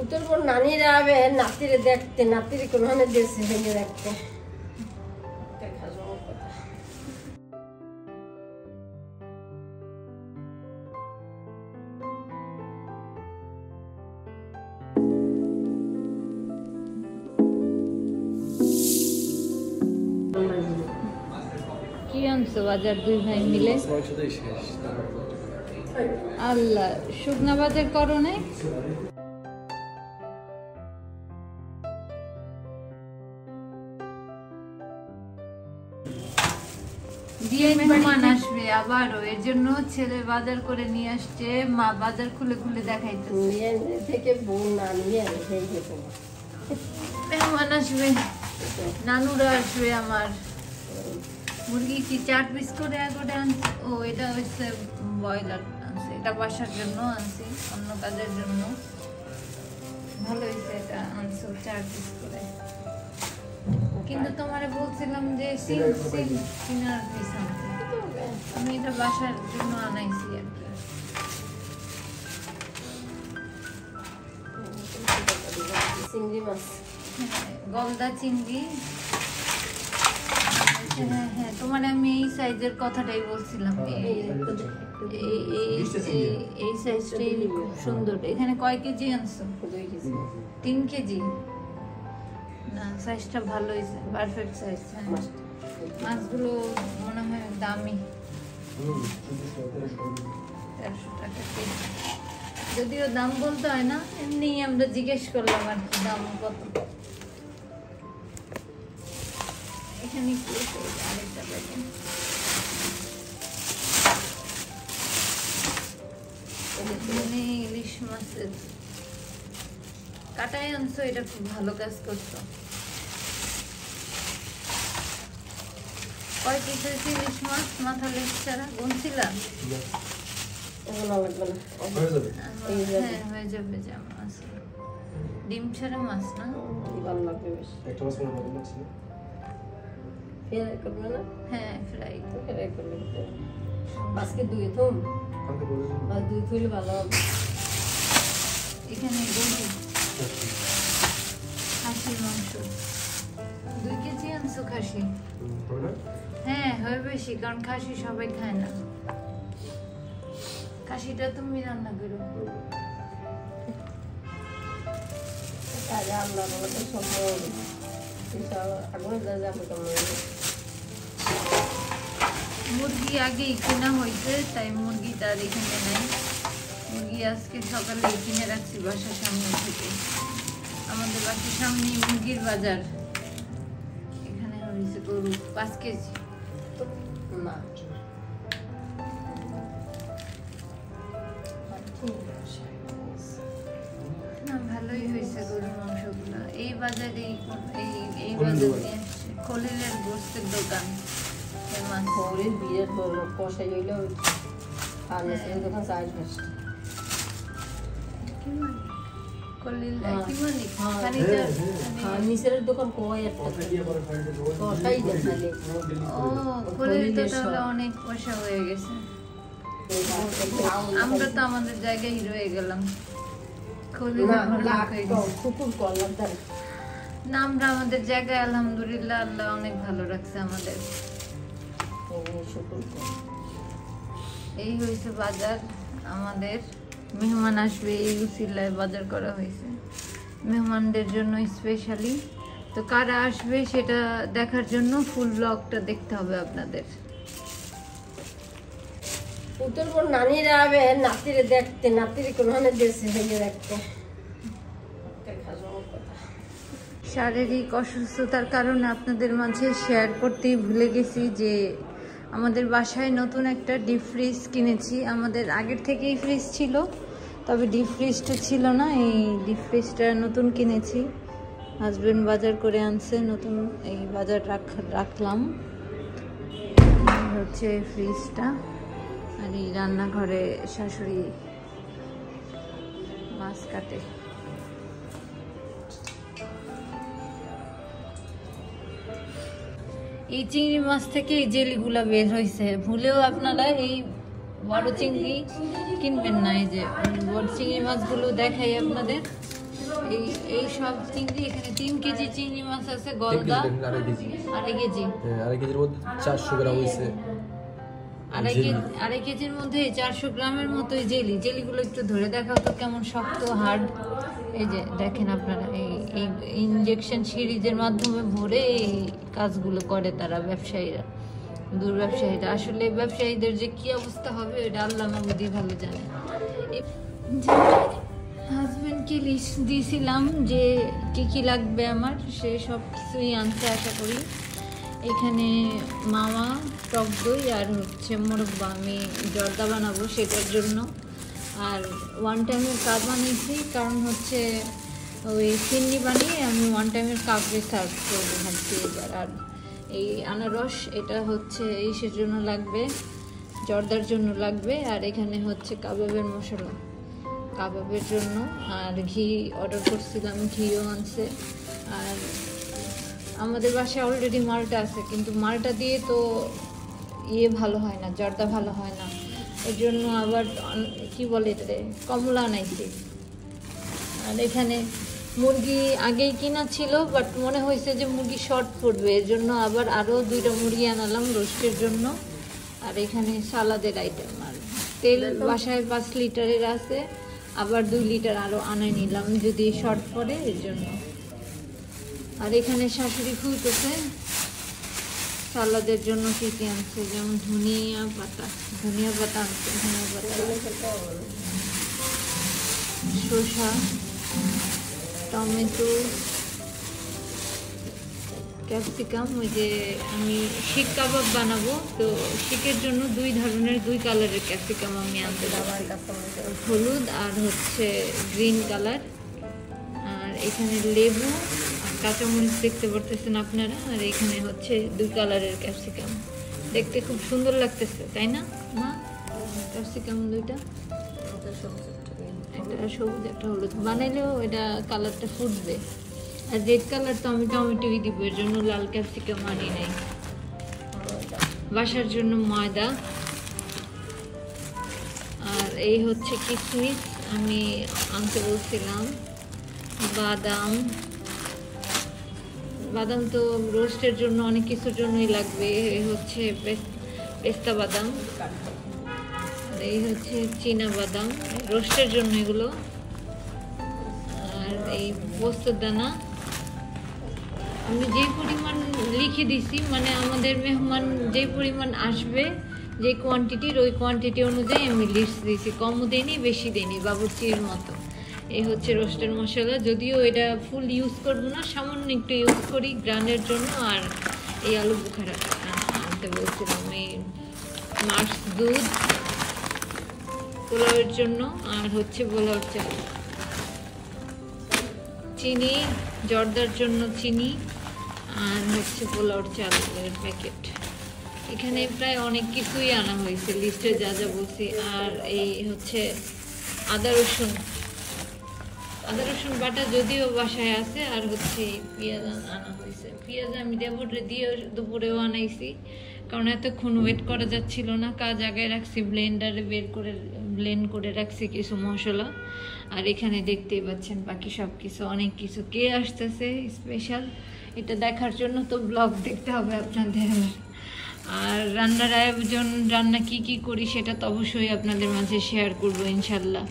উত্তরপুর নানিরা আবে নাতিরে দেখতে, নাতিরে কোনখানে দেশে ভেঙে দেখতে। কি আনছো বাজার দুই ভাই মিলে? আল্লাহ, শুকনা বাজার করো নাই? দিয়ে মেহমান আসবে আবারও, এর জন্য ছেলে বাজার করে নিয়ে আসছে, মা বাজার খুলে খুলে দেখাইতেছে। থেকে বোন নানি হয়ে গেছে, মেহমান আসবে, নানুরা আসবে আমার। মুরগি কি 4 পিস করে আগে আনছে? ও এটা হচ্ছে ব্রয়লার আনছে, এটা বাসার জন্য আনছি, অন্য কাজের জন্য। ভালো হয়েছে, এটা আনছো 4 পিস করে। কিন্তু তোমারে বলছিলাম যে সিনার পিস আনতে, আমি এটা বাসার জন্য আনাইছি আর কি। চিংড়ি মাছ, গলদা চিংড়ি। হ্যাঁ হ্যাঁ, তোমার আমি এই সাইজের কথাটাই বলছিলাম, এই সাইজটাই খুব সুন্দর। এখানে কয় কেজি আনছো? 2 কেজি। 3 কেজি? না, সাইজটা ভালো হয়েছে, পারফেক্ট সাইজ। মাছগুলো মনে হয় দামি, 1300 টাকা কেজি। যদিও দাম বলতে হয় না, এমনি আমরা জিজ্ঞেস করলাম আর কি দাম কত। এখানে কি আরেকটা দেখেন, ইলিশ মাছের কাটাই আনছো, এটা খুব ভালো কাজ করছো। কয় পিস হয়েছে ইলিশ মাছ মাথা লেগ ছাড়া? গুনছিলাম? হ্যাঁ হয়ে যাবে, যেমন আছে। ডিম ছাড়া মাছ না? হ্যাঁ ফ্রাই করবে, আজকে 2 থুম আর 2 থুইলে ভালো হবে। এখানে খাসির মাংস 2 কেজি আনছো। খাসি? হ্যাঁ হয় বেশি, কারণ খাসি সবাই খায় না। খাসিটা তুমি রান্না করো। মুরগি আগেই কেনা হয়েছে, তাই মুরগিটা আর এখানে নাই। মুরগি আজকে সকালে কিনে রাখছি বাসার সামনে থেকে। আমাদের বাসার সামনে মুরগির বাজার। এখানে হয়েছে গরু 5 কেজি। না ভালোই হয়েছে গরুর মাংসগুলো। এই বাজারে এই বাজারে খলিলের গোস্তের দোকান ফেমাস। খলিল বিরাট বড় কষাই হইল, ফার্মেসির দোকান 4 5। খলিল কি মালিক? ফার্নিচারের দোকান কয় একটা কষাই দেখালে। ও খলিল তো তাহলে অনেক পয়সা হয়ে গেছে। আমরা তো আমাদের জায়গায় রয়ে গেলাম। না আমরা আমাদের জায়গায় আলহামদুলিল্লাহ, আল্লাহ অনেক ভালো রাখছে আমাদের। এই হয়েছে বাজার আমাদের। মেহমান আসবে, এই উসিলায় বাজার করা হয়েছে মেহমানদের জন্য স্পেশালি। তো কারা আসবে সেটা দেখার জন্য ফুল ব্লগটা দেখতে হবে আপনাদের। উত্তরপুর নানিরা আবে নাতিরে দেখতে, নাতিরে কোনখানে দেশে ভেঙে দেখতে। শারীরিক অসুস্থতার কারণে আপনাদের মাঝে শেয়ার করতেই ভুলে গেছি যে আমাদের বাসায় নতুন একটা ডিপ ফ্রিজ কিনেছি। আমাদের আগের থেকেই ফ্রিজ ছিল, তবে ডিপ ফ্রিজটা ছিল না। এই ডিপ ফ্রিজটা নতুন কিনেছি, হাজবেন্ড বাজার করে আনছে নতুন। এই বাজার রাখলাম হচ্ছে ফ্রিজটা। আর এই রান্নাঘরে শাশুড়ি মাছ কাটে। এই চিংড়ি মাছ থেকে এই জেলিগুলা বের হয়েছে। ভুলেও আপনারা এই বড় চিংড়ি কিনবেন না। এই যে বড় চিংড়ি মাছগুলো দেখাই আপনাদের, এই সব চিংড়ি এখানে 3 কেজি চিংড়ি মাছ আছে গলদা 2.5 কেজি। 2.5 কেজি। হ্যাঁ 2.5 কেজির মধ্যে 400 গ্রাম হইছে। 2.5 কেজির মধ্যে 400 গ্রামের মতো জেলি। জেলিগুলো একটু ধরে দেখাও তো কেমন শক্ত হার্ড। এই যে দেখেন আপনারা এই ইনজেকশন সিরিজের মাধ্যমে ভরে এই কাজগুলো করে তারা ব্যবসায়ীরা, দূর ব্যবসায়ীরা। আসলে ব্যবসায়ীদের যে কি অবস্থা হবে এটা আল্লাহ মাবুদি ভালো জানে। হাজবেন্ডকে লিস্ট দিয়েছিলাম যে কি কি লাগবে আমার, সে সব কিছুই আনতে আশা করি। এখানে মাওয়া, টক দই আর হচ্ছে মোরব্বা, আমি জর্দা বানাবো সেটার জন্য। আর 1 টাইমের কাপ বানিয়েছি, কারণ হচ্ছে ওই চিনি বানিয়ে আমি 1 টাইমের কাপে সার্ভ করবো ভাবছি এবার। আর এই আনারস এটা হচ্ছে ইসের জন্য লাগবে, জর্দার জন্য লাগবে। আর এখানে হচ্ছে কাবাবের মশলা কাবাবের জন্য। আর ঘি অর্ডার করছিলাম, ঘিও আনছে। আর আমাদের বাসায় অলরেডি মালটা আছে, কিন্তু মালটা দিয়ে তো ভালো হয় না, জর্দা ভালো হয় না। এর জন্য আবার কি বলে এটাতে কমলা আনাইছি। আর এখানে মুরগি আগেই কিনা ছিল, বাট মনে হয়েছে যে মুরগি শর্ট পড়বে, এর জন্য আবার আরও 2টা মুরগি আনালাম রোস্টের জন্য। আর এখানে সালাদের আইটেম। আর তেল বাসায় 5 লিটারের আছে, আবার 2 লিটার আরও আনাই নিলাম যদি শর্ট পড়ে, এর জন্য। আর এখানে শাশুড়ি খুলতেছে সালাদের জন্য কি কি আনছে, যেমন ধনিয়া পাতা আনছে, ধনিয়া পাতা, শসা, টমেটো, ক্যাপসিকাম। ওই যে আমি শিক কাবাব বানাবো, তো শিকের জন্য 2 ধরনের 2 কালারের ক্যাপসিকাম আমি আনতে যাচ্ছি, হলুদ আর হচ্ছে গ্রিন কালার। আর এখানে লেবু আর কাঁচামরিচ দেখতে পারতেছেন আপনারা। আর এখানে হচ্ছে 2 কালারের ক্যাপসিকাম, দেখতে খুব সুন্দর লাগতেছে তাই না মা? ক্যাপসিকাম 2টা, একটা সবুজ একটা হলুদ, বানাইলেও এটা কালারটা ফুটবে। আর রেড কালার তো আমি টমেটোই দিব, এর জন্য লাল ক্যাপসিকাম আনি নাই। বাসার জন্য ময়দা। আর এই হচ্ছে কিশমিশ আমি আনতে বলছিলাম। বাদাম তো রোস্টের জন্য অনেক কিছুর জন্যই লাগবে। এই হচ্ছে পেস্তা বাদাম, এই হচ্ছে চীনা বাদাম রোস্টের জন্য এগুলো। আর এই পোস্তর দানা আমি যে পরিমাণ লিখে দিছি, মানে আমাদের মেহমান যে পরিমাণ আসবে, যে কোয়ান্টিটির, ওই কোয়ান্টিটি অনুযায়ী আমি লিস্ট দিয়েছি, কমও দেইনি বেশি দেইনি, বাবুর্চির মতো। এই হচ্ছে রোস্টের মশলা, যদিও এটা ফুল ইউজ করবো না, সামান্য একটু ইউজ করি গ্রানের জন্য। আর এই আলু বুখারা আনতে বলছিলাম, এই মাছ দুধ পোলাওয়ের জন্য। আর হচ্ছে পোলাওর চাল, চিনি জর্দার জন্য চিনি, আর হচ্ছে পোলাওর চালের প্যাকেট। এখানে প্রায় অনেক কিছুই আনা হয়েছে লিস্টে যা যা বলছি। আর এই হচ্ছে আদা রসুন বাটা যদিও বাসায় আছে। আর হচ্ছে পেঁয়াজ আনা হয়েছে, পেঁয়াজ আমি দেবরে দিয়ে দুপুরেও আনাইছি, কারণ এতক্ষণ ওয়েট করা যাচ্ছিল না। কাজ আগায় রাখছি, ব্লেন্ডারে ব্লেন্ড করে রাখছি কিছু মশলা। আর এখানে দেখতেই পাচ্ছেন বাকি সব কিছু, অনেক কিছু। কে আসতেছে স্পেশাল, এটা দেখার জন্য তো ব্লগ দেখতে হবে আপনাদের। আর রান্নার আয়োজন, রান্না কি কি করি সেটা তো অবশ্যই আপনাদের মাঝে শেয়ার করবো ইনশাল্লাহ।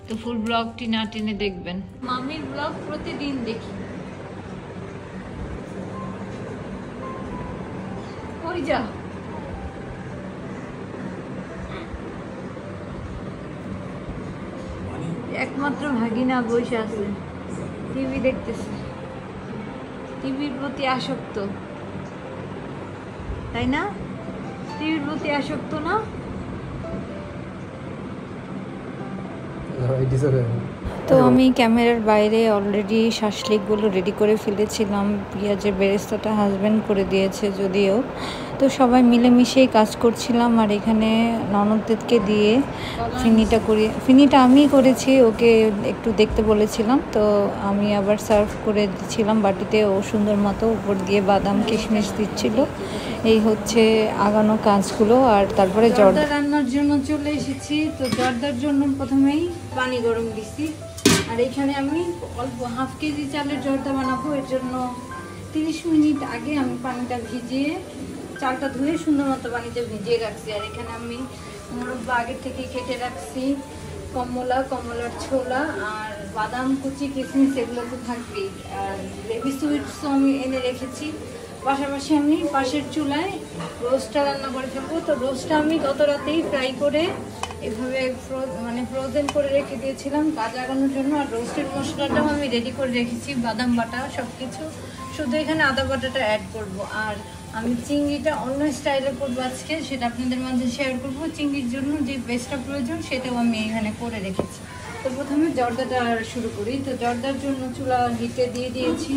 তো ফুল ব্লগটি না টেনে দেখবেন। মামির ব্লগ প্রতিদিন দেখি। ওই যা একমাত্র ভাগিনা বসে আছে, টিভি দেখতেছে, টিভির প্রতি আসক্ত তাই না? টিভির প্রতি আসক্ত না? তো আমি ক্যামেরার বাইরে অলরেডি শাসলিকগুলো রেডি করে ফেলেছিলাম। পেঁয়াজের বেরেস্তাটা হাজব্যান্ড করে দিয়েছে যদিও, তো সবাই মিলেমিশেই কাজ করছিলাম। আর এখানে ননদদেরকে দিয়ে ফিনিটা আমি করেছি, ওকে একটু দেখতে বলেছিলাম, তো আমি আবার সার্ভ করে দিচ্ছিলাম বাটিতে। ও সুন্দর মতো উপর দিয়ে বাদাম কিশমিশ দিচ্ছিল। এই হচ্ছে আগানো কাজগুলো। আর তারপরে জর্দা রান্নার জন্য চলে এসেছি। তো জর্দার জন্য প্রথমেই পানি গরম দিছি, আর এখানে আমি অল্প হাফ কেজি চালের জর্দা বানাবো, এর জন্য 30 মিনিট আগে আমি পানিটা ভিজিয়ে চালটা ধুয়ে সুন্দর মতো পানিতে ভিজিয়ে রাখছি। আর এখানে আমি মোরব্বা আগের থেকে কেটে রাখছি, কমলার ছোলা আর বাদাম কুচি, কিশমিশ এগুলো তো থাকবেই। আর বেবি সুইটসও আমি এনে রেখেছি। পাশাপাশি আমি পাশের চুলায় রোস্টটা রান্না করে ফেলবো। তো রোস্টটা আমি গত রাতেই ফ্রাই করে এভাবে ফ্রোজেন করে রেখে দিয়েছিলাম কাজ লাগানোর জন্য। আর রোস্টের মশলাটাও আমি রেডি করে রেখেছি, বাদাম বাটা সব কিছু, শুধু এখানে আদা বাটাটা অ্যাড করব। আর আমি চিংড়িটা অন্য স্টাইলে করবো আজকে, সেটা আপনাদের মাঝে শেয়ার করবো। চিংড়ির জন্য যে পেস্টটা প্রয়োজন সেটাও আমি এখানে করে রেখেছি। তো প্রথমে জর্দাটা শুরু করি। তো জর্দার জন্য চুলা হিটে দিয়ে দিয়েছি,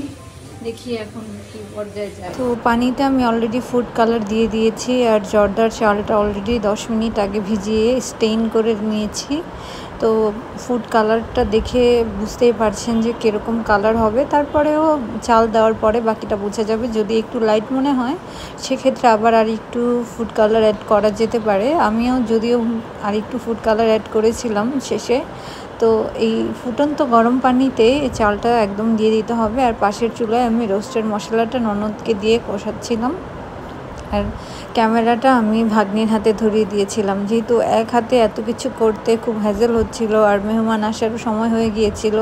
দেখি এখন কি পর্যায়ে যায়। তো পানিতে আমি অলরেডি ফুড কালার দিয়ে দিয়েছি, আর জর্দার চালটা অলরেডি 10 মিনিট আগে ভিজিয়ে স্টেইন করে নিয়েছি। তো ফুড কালারটা দেখে বুঝতেই পারছেন যে কীরকম কালার হবে। তারপরেও চাল দেওয়ার পরে বাকিটা বোঝা যাবে। যদি একটু লাইট মনে হয় সেক্ষেত্রে আবার আর একটু ফুড কালার অ্যাড করা যেতে পারে। আমিও যদিও আর একটু ফুড কালার অ্যাড করেছিলাম শেষে। তো এই ফুটন্ত গরম পানিতে এই চালটা একদম দিয়ে দিতে হবে। আর পাশের চুলায় আমি রোস্টের মশলাটা ননদকে দিয়ে কষাচ্ছিলাম, আর ক্যামেরাটা আমি ভাগ্নির হাতে ধরিয়ে দিয়েছিলাম, যেহেতু এক হাতে এত কিছু করতে খুব হ্যাজেল হচ্ছিল। আর মেহমান আসারও সময় হয়ে গিয়েছিল।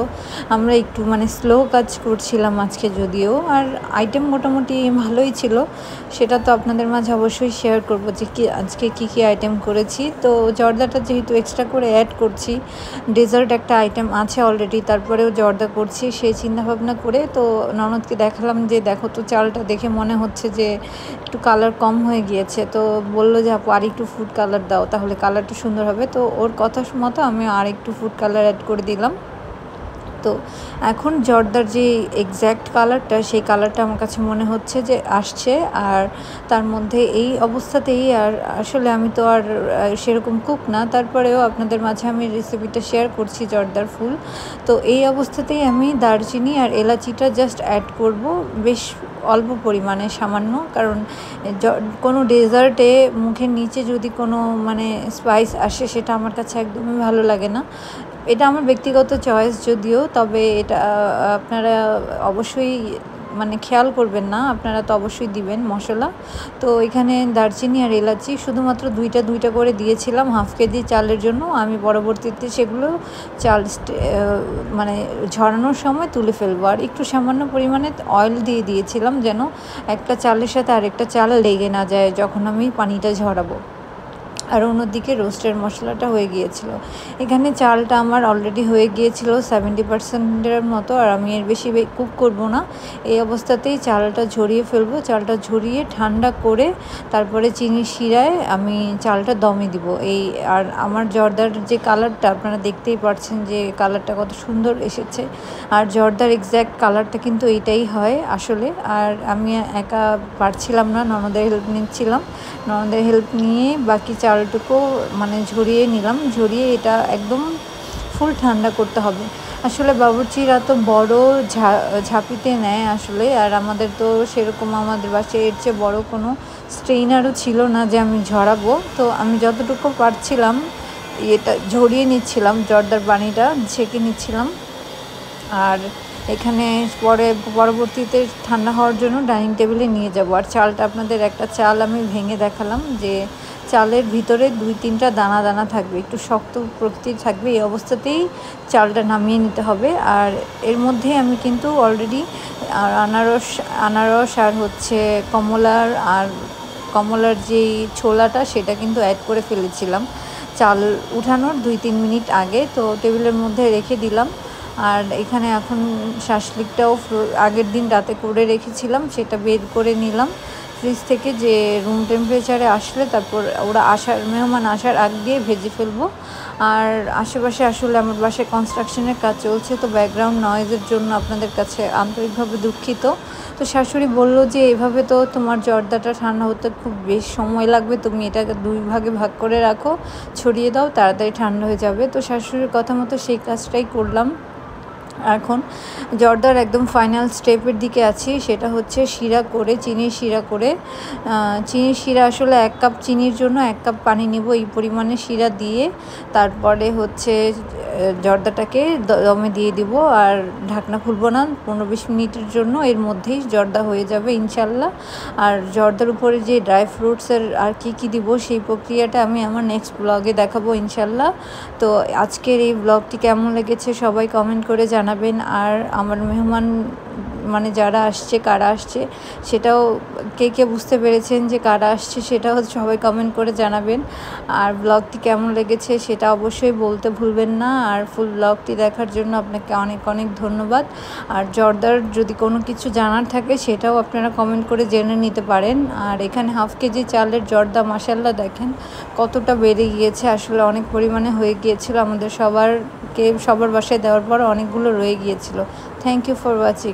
আমরা একটু স্লো কাজ করছিলাম আজকে যদিও। আর আইটেম মোটামুটি ভালোই ছিল, সেটা তো আপনাদের মাঝে অবশ্যই শেয়ার করব যে আজকে কী আইটেম করেছি। তো জর্দাটা যেহেতু এক্সট্রা করে অ্যাড করছি, ডেজার্ট একটা আইটেম আছে অলরেডি, তারপরেও জর্দা করছি, সেই চিন্তাভাবনা করে তো ননদকে দেখালাম যে দেখো তো চালটা দেখে মনে হচ্ছে যে একটু কালার কম হয়ে গিয়েছে। তো বললো যে আপু আর একটু ফুড কালার দাও, তাহলে কালারটা সুন্দর হবে। তো ওর কথা মতো আমি আর একটু ফুড কালার অ্যাড করে দিলাম। তো এখন জর্দার যে এক্স্যাক্ট কালারটা, সেই কালারটা আমার কাছে মনে হচ্ছে যে আসছে। আর তার মধ্যে এই অবস্থাতেই, আর আসলে আমি তো আর সেরকম কুক না, তারপরেও আপনাদের মাঝে আমি রেসিপিটা শেয়ার করছি জর্দার ফুল। তো এই অবস্থাতেই আমি দারচিনি আর এলাচিটা জাস্ট অ্যাড করব, বেশ অল্প পরিমাণে, সামান্য। কারণ কোনো ডেজার্টে মুখের নিচে যদি কোনো স্পাইস আসে সেটা আমার কাছে একদমই ভালো লাগে না। এটা আমার ব্যক্তিগত চয়েস যদিও, তবে এটা আপনারা অবশ্যই খেয়াল করবেন না, আপনারা তো অবশ্যই দিবেন মশলা। তো এখানে দারচিনি আর এলাচি শুধুমাত্র দুইটা করে দিয়েছিলাম হাফ কেজি চালের জন্য। আমি পরবর্তীতে সেগুলো চাল ঝরানোর সময় তুলে ফেলবো। আর একটু সামান্য পরিমাণে অয়েল দিয়ে দিয়েছিলাম, যেন একটা চালের সাথে আরেকটা চাল লেগে না যায় যখন আমি পানিটা ঝরাবো। আর অন্যদিকে রোস্টের মশলাটা হয়ে গিয়েছিল। এখানে চালটা আমার অলরেডি হয়ে গিয়েছিল 70%-এর মতো, আর আমি এর বেশি কুক করব না। এই অবস্থাতেই চালটা ঝরিয়ে ফেলবো। চালটা ঝরিয়ে ঠান্ডা করে তারপরে চিনির শিরায় আমি চালটা দমে দিব। আর আমার জর্দার যে কালারটা আপনারা দেখতেই পাচ্ছেন যে কালারটা কত সুন্দর এসেছে। আর জর্দার এক্স্যাক্ট কালারটা কিন্তু এইটাই হয় আসলে। আর আমি একা পারছিলাম না, ননদের হেল্প নিচ্ছিলাম। ননদের হেল্প নিয়ে বাকি চালটুকু ঝরিয়ে নিলাম। ঝরিয়ে এটা একদম ফুল ঠান্ডা করতে হবে। আসলে বাবুর্চিরা তো বড় ঝাঁপিতে নেয় আসলে, আর আমাদের তো সেরকম আমাদের বাসায় এর চেয়ে বড় কোনো স্ট্রেইনারও ছিল না যে আমি ঝরাবো। তো আমি যতটুকু পারছিলাম এটা ঝরিয়ে নিচ্ছিলাম, জর্দার পানিটা ছেঁকে নিচ্ছিলাম। আর এখানে পরবর্তীতে ঠান্ডা হওয়ার জন্য ডাইনিং টেবিলে নিয়ে যাব। আর চালটা আপনাদের একটা চাল আমি ভেঙে দেখালাম যে চালের ভিতরে 2-3টা দানা দানা থাকবে, একটু শক্ত প্রকৃতির থাকবে। এই অবস্থাতেই চালটা নামিয়ে নিতে হবে। আর এর মধ্যে আমি কিন্তু অলরেডি আনারস আর কমলার যেই ছোলাটা সেটা কিন্তু অ্যাড করে ফেলেছিলাম চাল উঠানোর 2-3 মিনিট আগে। তো টেবিলের মধ্যে রেখে দিলাম। আর এখানে এখন শাসলিকটাও আগের দিন রাতে করে রেখেছিলাম, সেটা বের করে নিলাম ফ্রিজ থেকে, যে রুম টেম্পারেচারে আসলে তারপর মেহমান আসার আগে ভেজে ফেলবো। আর আশেপাশে আসলে আমার বাসায় কনস্ট্রাকশনের কাজ চলছে, তো ব্যাকগ্রাউন্ড নয়েজের জন্য আপনাদের কাছে আন্তরিকভাবে দুঃখিত। তো শাশুড়ি বলল যে এভাবে তো তোমার জর্দাটা ঠান্ডা হতে খুব বেশ সময় লাগবে, তুমি এটাকে 2 ভাগে ভাগ করে রাখো, ছড়িয়ে দাও, তাড়াতাড়ি ঠান্ডা হয়ে যাবে। তো শাশুড়ির কথা মতো সেই কাজটাই করলাম। এখন জর্দার একদম ফাইনাল স্টেপের দিকে আছি, সেটা হচ্ছে শিরা করে, চিনির শিরা করে। চিনির শিরা আসলে 1 কাপ চিনির জন্য 1 কাপ পানি নিব, এই পরিমাণে শিরা দিয়ে তারপরে হচ্ছে জর্দাটাকে দমে দিয়ে দিব। আর ঢাকনা খুলবো না, 15-20 মিনিটের জন্য, এর মধ্যেই জর্দা হয়ে যাবে ইনশাল্লাহ। আর জর্দার উপরে যে ড্রাই ফ্রুটসের আর কি দিব সেই প্রক্রিয়াটা আমি আমার নেক্সট ব্লগে দেখাবো ইনশাল্লাহ। তো আজকের এই ব্লগটি কেমন লেগেছে সবাই কমেন্ট করে জানাবেন। আর আমার মেহমান মানে যারা আসছে, কারা আসছে সেটাও কে বুঝতে পেরেছেন যে কারা আসছে সেটাও সবাই কমেন্ট করে জানাবেন। আর ব্লগটি কেমন লেগেছে সেটা অবশ্যই বলতে ভুলবেন না। আর ফুল ব্লগটি দেখার জন্য আপনাকে অনেক অনেক ধন্যবাদ। আর জর্দার যদি কোনো কিছু জানার থাকে সেটাও আপনারা কমেন্ট করে জেনে নিতে পারেন। আর এখানে 1/2 কেজি চালের জর্দা মাশাআল্লাহ দেখেন কতটা বেড়ে গিয়েছে, আসলে অনেক পরিমাণে হয়ে গিয়েছিল, আমাদের সবার বাসায় দেওয়ার পর অনেকগুলো রয়ে গিয়েছিল। Thank you for watching.